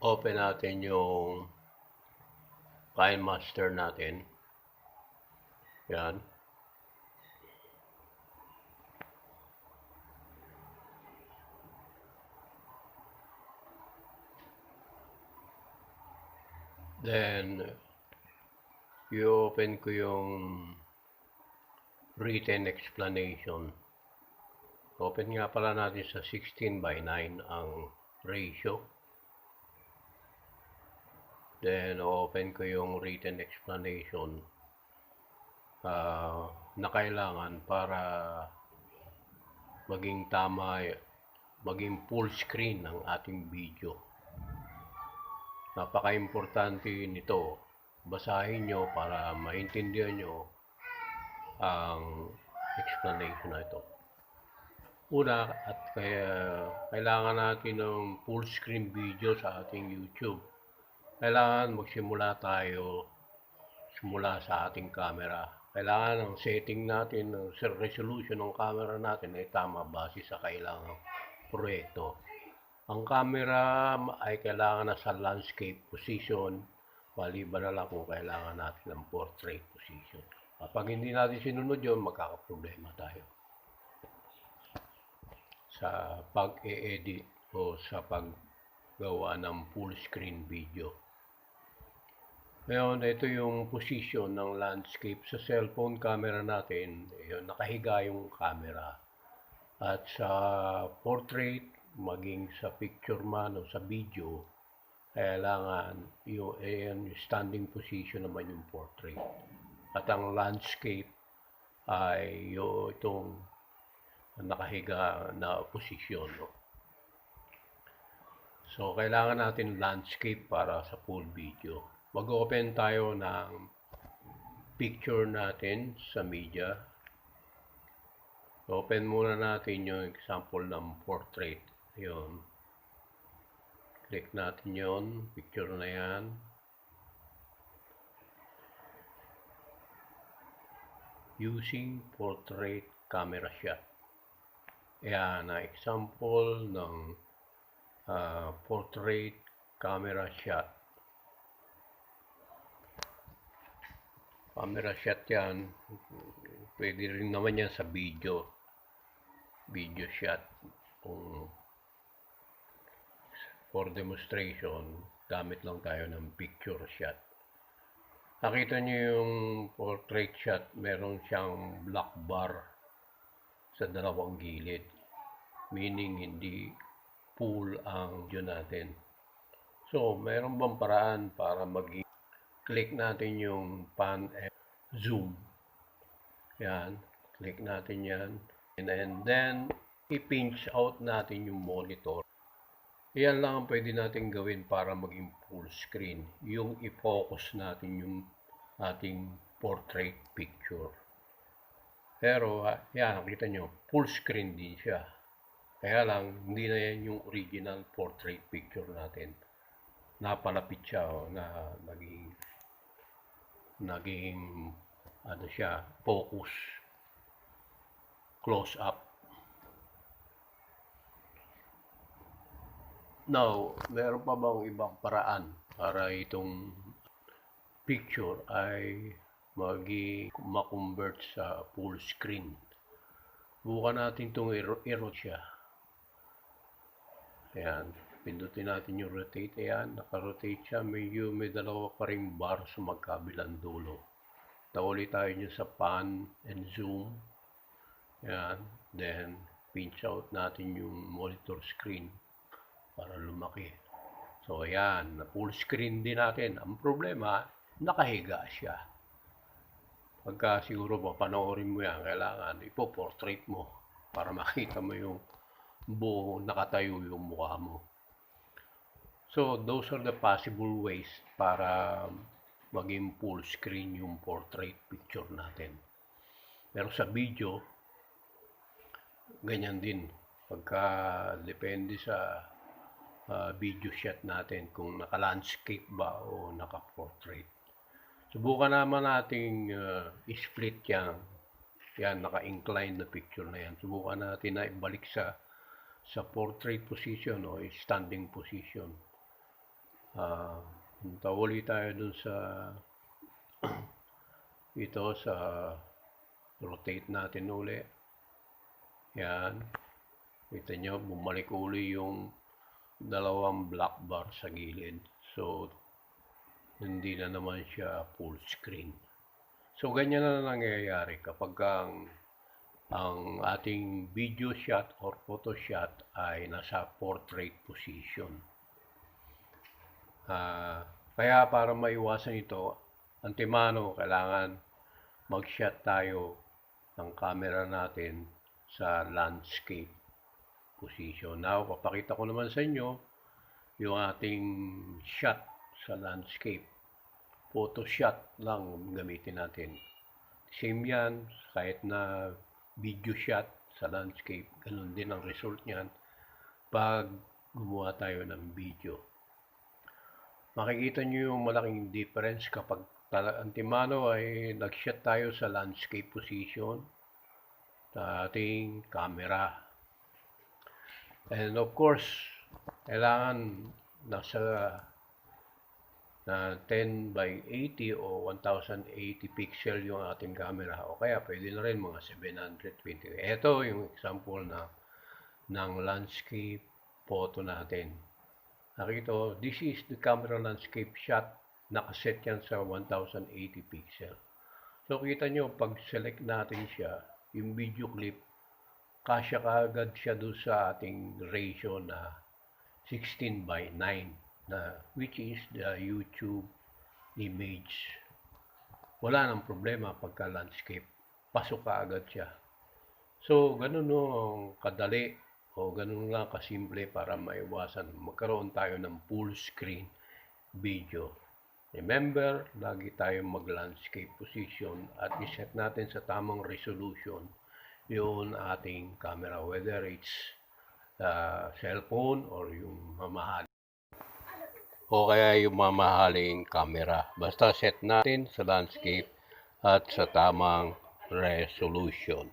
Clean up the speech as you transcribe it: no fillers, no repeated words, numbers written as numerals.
open natin yung KINEMASTER natin. Yan. Then, i-open ko yung written explanation. Open nga pala natin sa 16:9 ang ratio. Then, open ko yung written explanation na kailangan para maging tama, maging full screen ang ating video. Napaka-importante nito. Basahin nyo para maintindihan nyo ang explanation na ito. Una, at kailangan natin ng full screen video sa ating YouTube. Kailangan magsimula tayo simula sa ating camera. Kailangan ang setting natin, ang resolution ng camera natin ay tama base sa kailangang proyekto. Ang camera ay kailangan na sa landscape position, maliban na lang kung kailangan natin ng portrait position. Kapag hindi natin sinunod yun, magkakaproblema tayo sa pag-e-edit o sa paggawa ng full screen video. Ngayon, ito yung position ng landscape sa cellphone camera natin. Yun, nakahiga yung camera. At sa portrait, maging sa picture man o sa video, kailangan yung standing position naman yung portrait. At ang landscape ay itong nakahiga na posisyon. So, kailangan natin landscape para sa full video. Mag-open tayo ng picture natin sa media. Open muna natin yung example ng portrait. Yun. Click natin yun. Picture na yan. Using portrait camera shot. Ayan na example ng portrait camera shot. Camera shot yan. Pwede rin naman yan sa video. Video shot. Kung for demonstration, gamit lang tayo ng picture shot. Nakita nyo yung portrait shot, meron siyang black bar sa dalawang gilid. Meaning, hindi full ang video natin. So, meron bang paraan para click natin yung pan and zoom. Yan. Click natin yan. And then, i-pinch out natin yung monitor. Yan lang ang pwede natin gawin para maging full screen. Yung i-focus natin yung ating portrait picture. Pero, yan, nakita nyo, full screen din siya. Kaya lang, hindi na yan yung original portrait picture natin. Napalapit siya, na naging ano siya, focus, close up. Now, meron pa bang ibang paraan para itong picture ay ma-convert sa full screen? Bukan natin itong i-rotate siya. Ayan, pindutin natin yung rotate. Ayan, naka-rotate siya. Medyo may dalawa pa ring bar sa magkabilang dulo. Tauli tayo nyo sa pan and zoom. Ayan, then pinch out natin yung monitor screen para lumaki. So, ayan, na full screen din natin. Ang problema, nakahiga siya. Pagka siguro papanoorin mo yan, kailangan ipo-portrait mo para makita mo yung buo nakatayo yung mukha mo. So, those are the possible ways para maging full screen yung portrait picture natin. Pero sa video, ganyan din. Pagka depende sa video shot natin kung naka-landscape ba o naka-portrait. Subukan naman nating i-split yan. Yan, naka-incline na picture na yan. Subukan natin na ibalik sa portrait position o standing position. Punta uli tayo dun sa ito sa rotate natin uli. Yan. Kita nyo, bumalik uli yung dalawang black bar sa gilid. So, hindi na naman siya full screen. So, ganyan na nangyayari kapag ang ating video shot or photo shot ay nasa portrait position. Kaya para maiwasan ito, antemano, kailangan mag-shot tayo ng camera natin sa landscape position. Now, papakita ko naman sa inyo yung ating shot sa landscape. Photo shot lang gamitin natin. Same yan, kahit na video shot sa landscape, ganun din ang result niyan pag gumawa tayo ng video. Makikita nyo yung malaking difference kapag antimano ay nag-shot tayo sa landscape position sa ating camera. And of course, kailangan nasa 10 by 80 o 1080 pixel yung ating camera, o kaya pwede na rin mga 720. Ito yung example ng landscape photo natin. Nakita, this is the camera landscape shot. Nakaset yan sa 1080 pixel. So kita nyo, pag select natin siya, yung video clip, kasya kaagad siya doon sa ating ratio na 16 by 9. Which is the YouTube image. Wala nang problema pagka landscape. Pasok ka agad siya. So, ganun ang kadali o ganun lang kasimple para maiwasan. Magkaroon tayo ng full screen video. Remember, lagi tayong mag-landscape position at iset natin sa tamang resolution yung ating camera. Whether it's cellphone or yung mamahal o kaya yung mamahaling camera. Basta set natin sa landscape at sa tamang resolution.